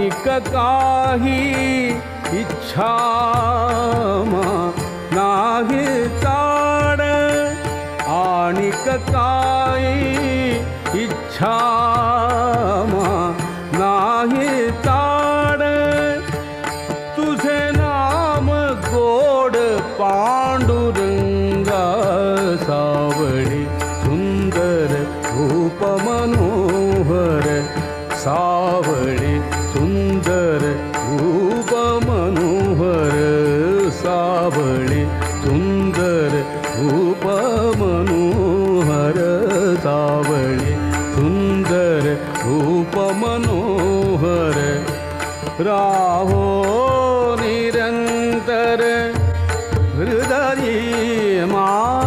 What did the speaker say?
आणिक काही इच्छा नाही ताड, आणिक काही इच्छा नाही ताड, तुझे नाम गोड पांडुरंगा, सावळी सुंदर रूप मनोहर, सावळी सुंदर रूप मनोहर, सावळी सुंदर रूप मनोहर, सावळी सुंदर रूप मनोहर, राहो निरंतर हृदयी मा